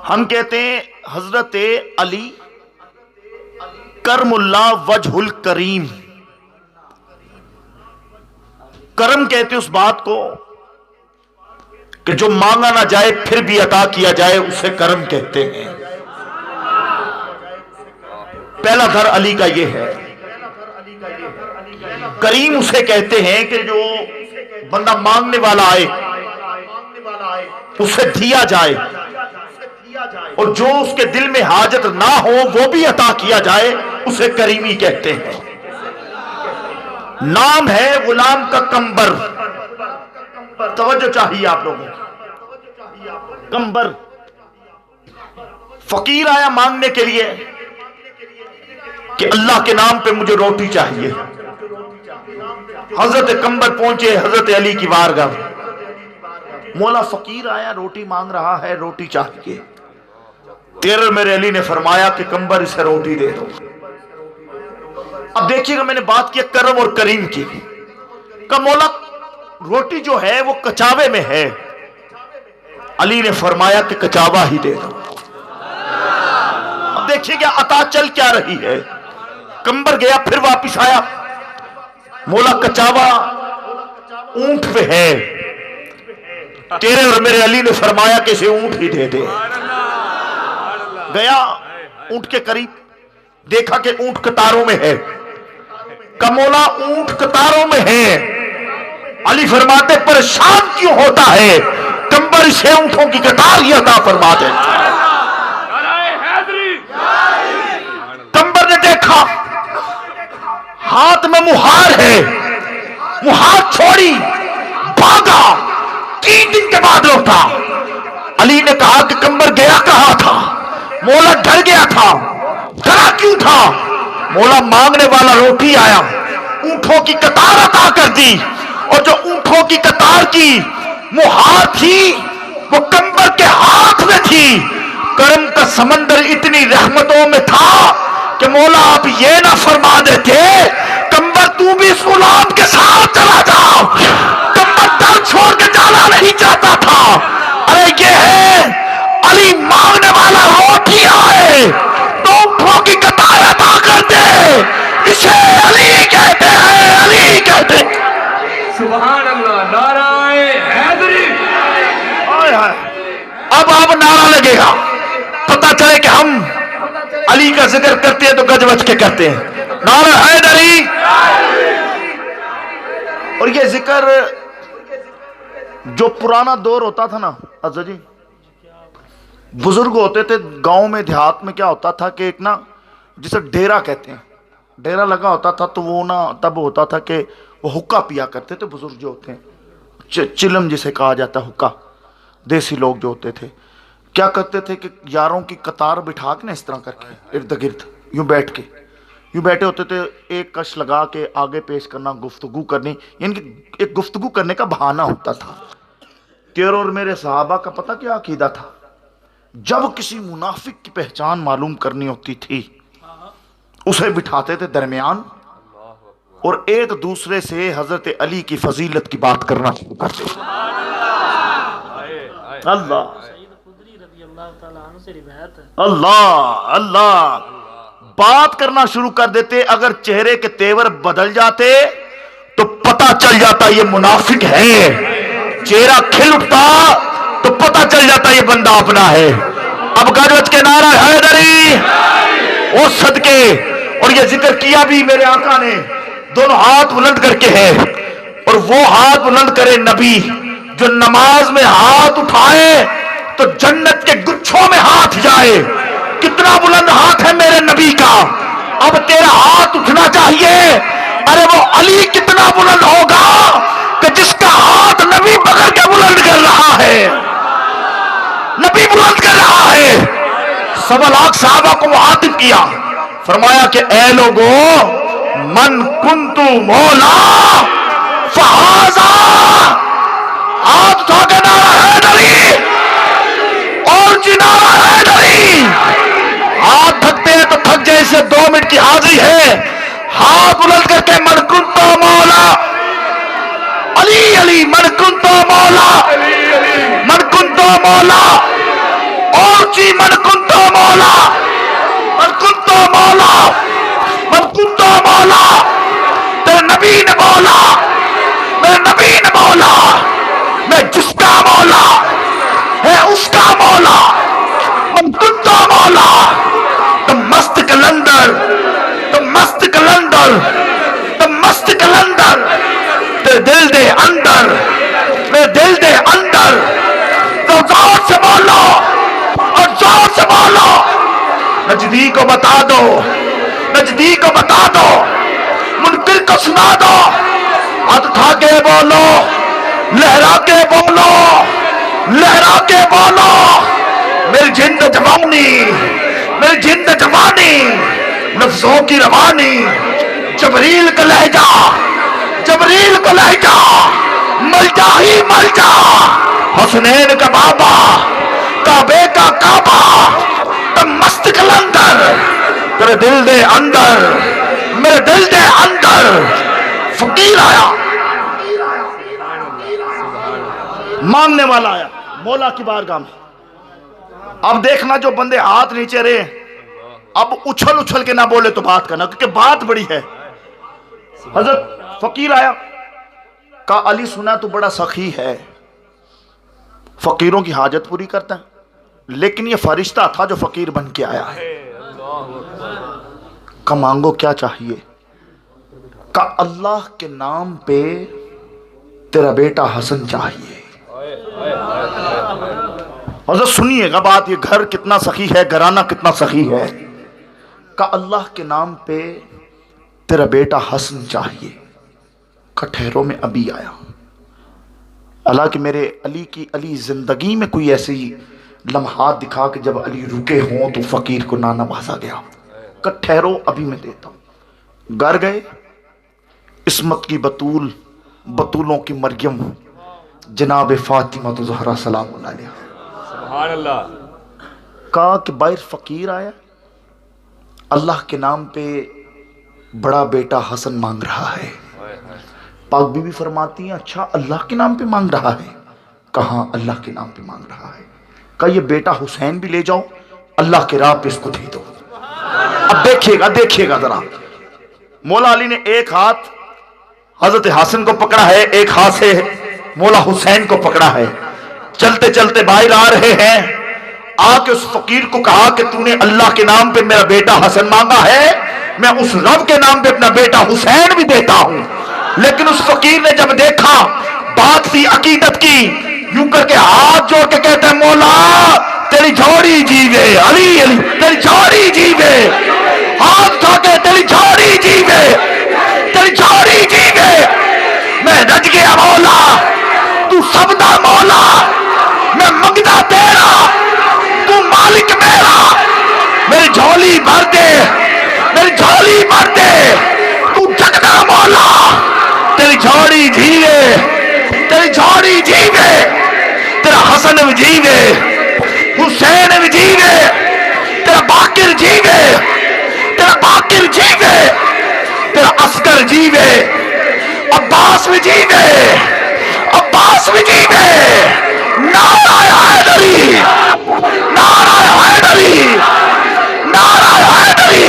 हम कहते हैं हजरत अली करमुल्ला वजहुल करीम। करम कहते उस बात को कि जो मांगा ना जाए फिर भी अता किया जाए, उसे करम कहते हैं। पहला घर अली का यह है। करीम उसे कहते हैं कि जो बंदा मांगने वाला आए उसे दिया जाए, और जो उसके दिल में हाजत ना हो वो भी अता किया जाए, उसे करीमी कहते हैं। नाम है गुलाम का कंबर। तवज्जो चाहिए आप लोगों को। कंबर फकीर आया मांगने के लिए कि अल्लाह के नाम पे मुझे रोटी चाहिए। हजरत कंबर पहुंचे हजरत अली की बारगाह। मौला फकीर आया, रोटी मांग रहा है, रोटी चाहिए। तेरे मेरे अली ने फरमाया कि कंबर इसे रोटी दे दो। अब देखिएगा, मैंने बात की करम और करीम की। का मौला रोटी जो है वो कचावे में है। अली ने फरमाया कि कचावा ही दे दो। अब देखिएगा अता चल क्या रही है। कंबर गया, फिर वापिस आया, मौला कचावा ऊंट पे है। तेरे और मेरे अली ने फरमाया कि इसे ऊंट ही दे दे। गया ऊंट के करीब, देखा कि ऊंट कतारों में है। कमोला ऊंट कतारों में है। अली फरमाते परेशान क्यों होता है, कंबर इसे ऊंटों की कतार ही अता फरमा दे। कंबर ने देखा हाथ में मुहार है, मुहार छोड़ी, भागा, 3 दिन के बाद लौटा। अली ने कहा कि कंबर गया कहां था? मौला डर गया था। डरा क्यों था? मौला मांगने वाला रोटी आया, ऊंटों की कतार अता कर दी, और जो ऊंटों की कतार की मुहार थी वो कंबर के हाथ में थी। करम का समंदर इतनी रहमतों में था कि मौला आप ये ना फरमा देते कंबर तू भी इस गुलाम के साथ चला जाओ। कंबर दर छोड़ के जाना नहीं चाहता था। अरे ये है अली मांगने वाला रोटी आए तो ऊंटों की कतार अता कर दे, इसे अली कहते हैं, अली कहते हैं। सुभान अल्लाह, नाराए हैदरी। अब नारा लगेगा, पता चले कि हम अली का जिक्र करते हैं तो गज बज के करते हैं। नारा हैदरी। और ये जिक्र जो पुराना दौर होता था ना अज़ा जी, बुजुर्ग होते थे गांव में, देहात में क्या होता था कि एक ना जिसे डेरा कहते हैं, डेरा लगा होता था, तो वो ना तब होता था कि वो हुक्का पिया करते थे बुजुर्ग जो होते हैं, चिलम जिसे कहा जाता है, हुक्का। देसी लोग जो होते थे क्या करते थे कि यारों की कतार बिठा के ना इस तरह करके इर्द गिर्द यूं बैठ के, यूं बैठे होते थे, एक कश लगा के आगे पेश करना, गुफ्तगू करनी, यानी कि एक गुफ्तगू करने का बहाना होता था। तेरे और मेरे सहाबा का पता क्या अकीदा था? जब किसी मुनाफिक की पहचान मालूम करनी होती थी उसे बिठाते थे दरमियान, और एक दूसरे से हजरत अली की फजीलत की बात करना शुरू करते थे। अल्लाह अल्लाह अल्लाह, बात करना शुरू कर देते। अगर चेहरे के तेवर बदल जाते तो पता चल जाता ये मुनाफिक है। चेहरा खिल उठता तो पता चल जाता ये बंदा अपना है। अब गजवज के नारा हैदरी और सदके। और ये जिक्र किया भी मेरे आका ने, दोनों हाथ बुलंद करके है, और वो हाथ बुलंद करे नबी जो नमाज में हाथ उठाए तो जन्नत के गुच्छों में हाथ जाए। कितना बुलंद हाथ है मेरे नबी का। अब तेरा हाथ उठना चाहिए। अरे वो अली कितना बुलंद होगा कि जिसका हाथ नबी पकड़ के बुलंद कर रहा है, नबी बुलंद कर रहा है। 1.25 लाख साहबा को मुहातिब किया, फरमाया कि ऐ लोगो मन कुंतु मौला फहाजा। हाथ उठा के नारा हैदरी, और नारा हैदरी। हाथ थकते हैं तो थक जाए, इसे 2 मिनट की हाजिरी है। हाथ बुलंद करके मन कुंतु मौला अली, अली मन कुंतु मौला, मन मौला ऊंची मन कुंतो मौला मन कुंतो मौला मन कुंतो मौला तेरे नबी ने बोला मेरे नबी ने बोला मैं जिसका मौला है उसका मौला मन कुंतो मौला तुम मस्त कलंदर तुम मस्त कलंदर तुम मस्त कलंदर तेरे दिल दे अंदर मेरे दिल दे अंदर तो जोर से बोलो और जोर से बोलो नजदीक को बता दो नजदीक को बता दो मुनकिर को सुना दो हाथ उठा के बोलो लहरा के बोलो लहरा के बोलो मेरी जिंद जवानी मेरी जिंद जवानी नफ्सों की रवानी जबरील का लहजा जबरील को लहजा मर जा ही मर जा हुसनैन का बाबा काबे का काबा तुम मस्त कलंदर तेरे दिल दे अंदर मेरे दिल दे अंदर फकीर आया मांगने वाला आया मौला की बारगाह में। अब देखना जो बंदे हाथ नीचे रहे अब उछल उछल के ना बोले तो बात करना क्योंकि बात बड़ी है। हजरत फकीर आया का अली सुना तो बड़ा सखी है फकीरों की हाजत पूरी करता है लेकिन ये फरिश्ता था जो फकीर बन के आया है। का मांगो क्या चाहिए का अल्लाह के नाम पे तेरा बेटा हसन चाहिए। और सुनिएगा बात ये घर कितना सखी है घराना कितना सखी है। का अल्लाह के नाम पे तेरा बेटा हसन चाहिए का ठहरों में अभी आया। हालांकि मेरे अली की अली जिंदगी में कोई ऐसी लम्हात दिखा कि जब अली रुके हों तो फकीर को ना नवाजा गया का ठहरो अभी मैं देता हूं। घर गए इस्मत की बतूल बतूलों की मरियम जनाब फातिमा तो ज़हरा सलाम अलैहा सुभान अल्लाह कहा कि बाहर फकीर आया अल्लाह के नाम पे बड़ा बेटा हसन मांग रहा है। पाक बीबी फरमाती हैं अच्छा अल्लाह के नाम पे मांग रहा है। कहा अल्लाह के नाम पे मांग रहा है। कहा ये बेटा हुसैन भी ले जाओ अल्लाह के राह पे इसको दे दो। अब देखिएगा देखिएगा जरा मौला अली ने एक हाथ हजरत हसन को पकड़ा है एक हाथ से मौला हुसैन को पकड़ा है। चलते चलते बाहर आ रहे हैं आके उस फकीर को कहा कि तूने अल्लाह के नाम पे मेरा बेटा हसन मांगा है मैं उस रब के नाम पे अपना बेटा हुसैन भी देता हूं। लेकिन उस फकीर ने जब देखा बात थी अकीदत की यूं करके हाथ जोड़ के कहते हैं मौला तेरी जोड़ी जीवे अली अली तेरी जोड़ी जीवे हाथ उठा के तेरी जोड़ी जीवे तेरी जोड़ी जीवे मैं रज गया मौला तू सबदा मौला मैं मंगता तेरा तू मालिक मेरा मेरी झोली भर दे मेरी झोली भर दे तू जगदा मौला तेरी झोड़ी जीवे तेरी झोड़ी जीवे तेरा हसन भी जीवे हुसैन भी जीवे तेरा बाकिर जीवे तेरा बाकिर जीवे तेरा अस्कर जीवे अब्बास भी जीवे अब्बास भी जीवे नारा हैदरी नारा हैदरी नारा हैदरी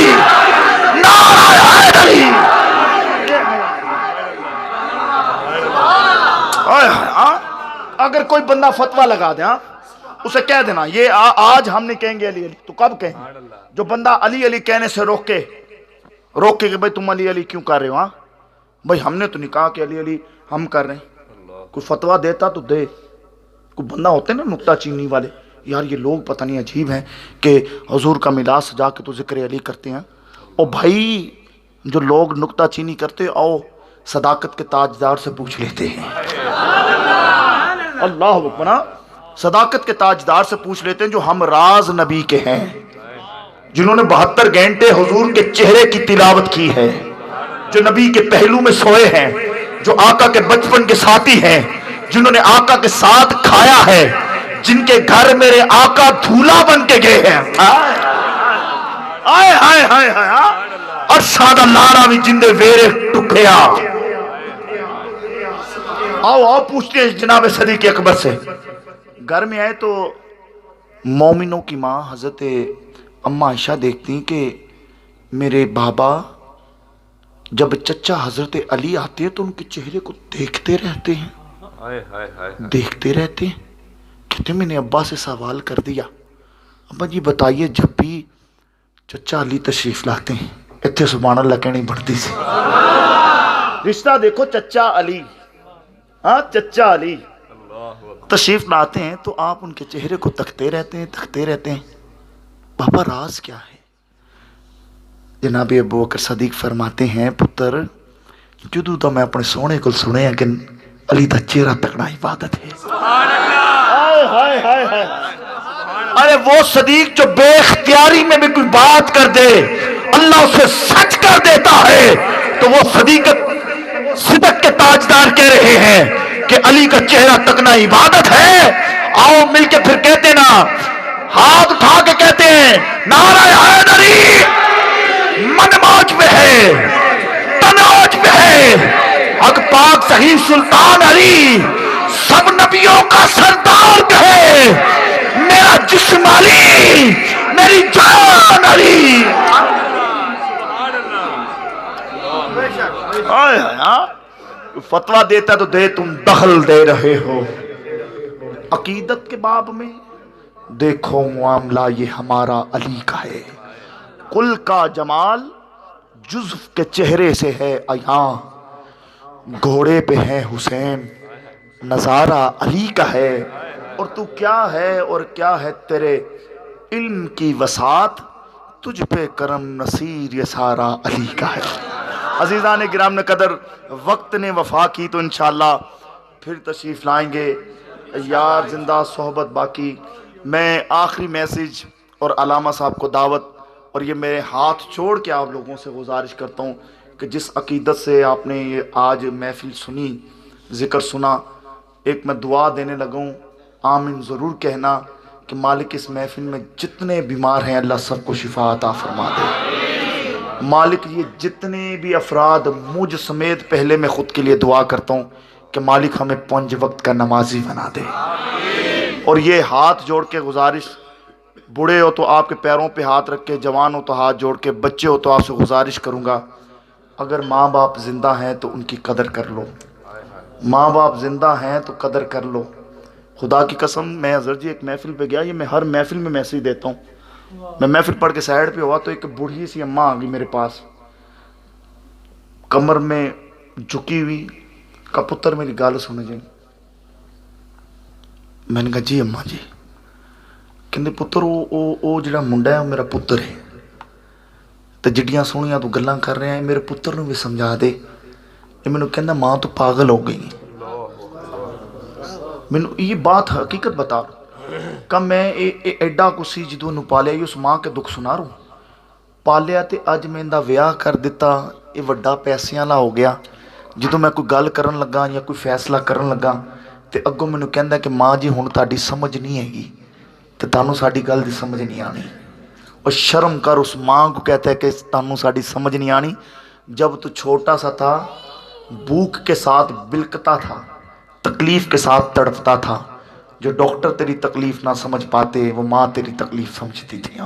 नारा हैदरी। अगर कोई बंदा फतवा लगा दे उसे कह देना ये आज हम नहीं कहेंगे अली अली तो कब कहें। जो बंदा अली अली कहने से रोक के कि भाई तुम अली अली क्यों कर रहे हो। हाँ भाई हमने तो नहीं कहा कि अली अली हम कर रहे हैं। कोई फतवा देता तो दे। कोई बंदा होते ना नुक्ता चीनी वाले यार ये लोग पता नहीं अजीब हैं कि हुजूर का मिलाद सजा के तो जिक्र अली करते हैं। और भाई जो लोग नुक्ता चीनी करते आओ सदाकत के ताजदार से पूछ लेते हैं। अल्लाह अकबर सदाकत के ताजदार से पूछ लेते हैं जो हम राज नबी के हैं जिन्होंने 72 घंटे हुजूर के चेहरे की तिलावत की है जो नबी के पहलू में सोए हैं जो आका के बचपन के साथी हैं जिन्होंने आका के साथ खाया है जिनके घर मेरे आका धूला बन के गए हैं। आए हाय हाय हाय और सादा लारा भी जिंदे वेरे टुकड़िया। आओ आओ पूछते हैं जनाब सदीक अकबर से घर में आए तो मोमिनों की माँ हज़रत अम्मा आयशा देखती कि मेरे बाबा जब चचा हज़रत अली आते हैं तो उनके चेहरे को देखते रहते हैं, देखते रहते हैं। कहते मैंने अब्बा से सवाल कर दिया, अब्बा जी बताइए जब भी चचा अली तशरीफ लाते हैं, इतने सुभान अल्लाह कहनी बढ़ती सी। रिश्ता देखो, चचा अली, हाँ चचा अली तशरीफ लाते हैं तो आप उनके चेहरे को तकते रहते हैं, तकते रहते हैं। बाबा राज क्या है? जनाब अबू बकर सदीक फरमाते हैं, पुत्र जदों तो मैं अपने सोने को सुने कि अली का चेहरा तकना इबादत है। हाय हाय हाय हाय। अरे वो सदीक जो बेख्तियारी में भी कोई बात कर दे अल्लाह उसे सच कर देता है, तो वो सदीक सिदक के ताजदार कह रहे हैं कि अली का चेहरा तकना इबादत है। आओ मिलके फिर कहते ना, हाथ उठा के कहते हैं नारा हैदरी, मन मौज में है, तनाज में है, हक पाक सही सुल्तान अली सब नबियों का सरदार कहे, मेरा जिस्म अली, मेरी जान अली। फतवा देता तो दे, तुम दखल दे रहे हो। अकीदत के बाब में देखो मामला ये हमारा अली का है। कुल का जमाल जुज़्फ के चेहरे से है अयां, घोड़े पे है हुसैन, नजारा अली का है। और तू क्या है और क्या है तेरे इल्म की वसात, तुझ पे करम नसीर ये सारा अली का है। अजीज़ा ने गिराम ने कदर, वक्त ने वफा की तो इंशाअल्लाह फिर तशरीफ़ लाएंगे। यार जिंदा सोहबत बाकी। मैं आखिरी मैसेज और अलामा साहब को दावत और ये मेरे हाथ छोड़ के आप लोगों से गुजारिश करता हूँ कि जिस अकीदत से आपने ये आज महफिल सुनी, ज़िक्र सुना, एक मैं दुआ देने लगा हूँ, आमीन ज़रूर कहना कि मालिक इस महफिल में जितने बीमार हैं अल्लाह सबको शिफा अता फरमा दे। मालिक ये जितने भी अफराद, मुझ समेत पहले मैं ख़ुद के लिए दुआ करता हूँ कि मालिक हमें 5 वक्त का नमाजी बना दे। और ये हाथ जोड़ के गुजारिश, बूढ़े हो तो आपके पैरों पे हाथ रख के, जवान हो तो हाथ जोड़ के, बच्चे हो तो आपसे गुजारिश करूँगा, अगर माँ बाप ज़िंदा हैं तो उनकी कदर कर लो। माँ बाप ज़िंदा हैं तो कदर कर लो। खुदा की कसम, मैं अज़हर जी एक महफिल पे गया, ये मैं हर महफिल में मैसेज देता हूँ। मैं महफिल पढ़ के साइड पे हुआ तो एक बूढ़ी सी अम्मा आ गई मेरे पास, कमर में झुकी हुई, का पुत्र मेरी गल सुन जी। मैंने कहा जी अम्मा जी। कहते पुत्र वो जो मुंडा है मेरा पुत्र है, तो जिड्डियां सोहनियां तू गल्लां कर रहा है, मेरे पुत्र नूं भी समझा दे। ये मैनू कहना माँ तो पागल हो गई, मैनू ये बात हकीकत बता। कब मैं एडा कुछ सी जो नूं पालिया, उस माँ के दुख सुना रू पालिया, तो अज मैं इहदा विआह कर दिता, ये वड्डा पैसिਆਂ वाला हो गया। जो मैं कोई गल करन लगा या कोई फैसला करन लगा तो अगों मैनू कहंदा कि माँ जी हुण तुहाडी समझ नहीं हैगी, तो तुहानूं साडी गल दी समझ नहीं आनी। और शर्म कर, उस माँ को कहता है कि तुहानूं साडी समझ नहीं आनी। जब तू छोटा सा था, भूख के साथ बिलकता था, तकलीफ़ के साथ तड़पता था, जो डॉक्टर तेरी तकलीफ़ ना समझ पाते वो माँ तेरी तकलीफ़ समझती थी।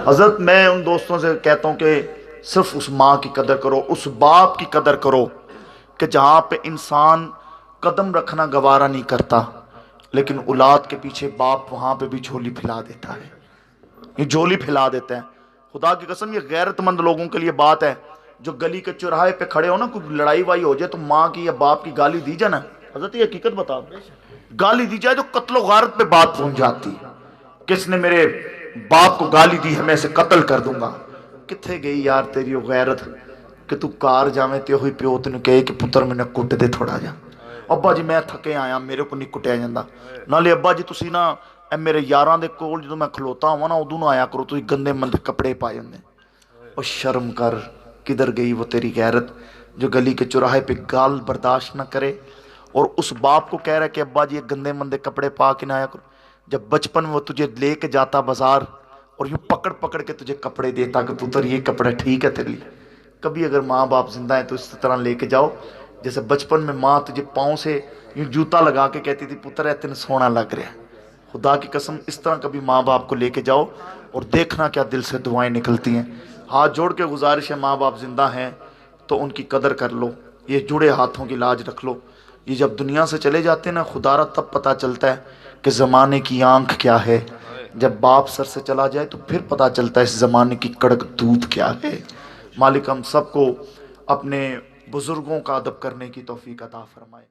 हज़रत मैं उन दोस्तों से कहता हूँ कि सिर्फ उस माँ की कदर करो, उस बाप की कदर करो कि जहाँ पे इंसान कदम रखना गवारा नहीं करता, लेकिन औलाद के पीछे बाप वहाँ पे भी झोली फैला देता है, ये झोली फैला देता है। खुदा की कसम ये गैरतमंद लोगों के लिए बात है, जो गली के चौराहे पे खड़े हो ना, कोई लड़ाई वाई हो जाए तो माँ की या बाप की गाली दी जाए ना, हज़रत ये हकीकत बता, गाली दी जाए तो कत्लो गारत पे बात पहुँच जाती। किसने मेरे बाप को गाली दी है मैं इसे कत्ल कर दूंगा। किथे गई यार तेरी वो गैरत कि तू कार जावे तो ही प्यो तेन कहे कि पुत्र मैंने कुट दे थोड़ा जा। अब्बा जी मैं थके आया, मेरे को नहीं कुटिया जाता। नाले अब्बा जी तुसी ना मेरे यारां दे कोल जो मैं खलोता हुआ ना उदों ना आया करो, तुसी गंदे मंदे कपड़े पाए होंगे। और शर्म कर, किधर गई वो तेरी गैरत जो गली के चौराहे पे गाल बर्दाश्त ना करे और उस बाप को कह रहा है कि अब्बा जी ये गंदे मंदे कपड़े पा के ना आया करो। जब बचपन में वो तुझे लेके जाता बाजार और यूँ पकड़ पकड़ के तुझे कपड़े देता कि पुत्र ये कपड़ा ठीक है तेरे लिए। कभी अगर माँ बाप जिंदा है तो इस तरह लेके जाओ जैसे बचपन में माँ तुझे पाँव से यूं जूता लगा के कहती थी पुत्र है तेन सोना लग रहा है। खुदा की कसम इस तरह कभी माँ बाप को लेके जाओ और देखना क्या दिल से दुआएं निकलती हैं। हाथ जोड़ के गुजारिश है, माँ बाप जिंदा हैं तो उनकी कदर कर लो, ये जुड़े हाथों की लाज रख लो। ये जब दुनिया से चले जाते हैं ना खुदारा, तब पता चलता है कि ज़माने की आंख क्या है। जब बाप सर से चला जाए तो फिर पता चलता है इस ज़माने की कड़क धूप क्या है। मालिक हम सबको अपने बुज़ुर्गों का अदब करने की तौफीक अता फरमाए।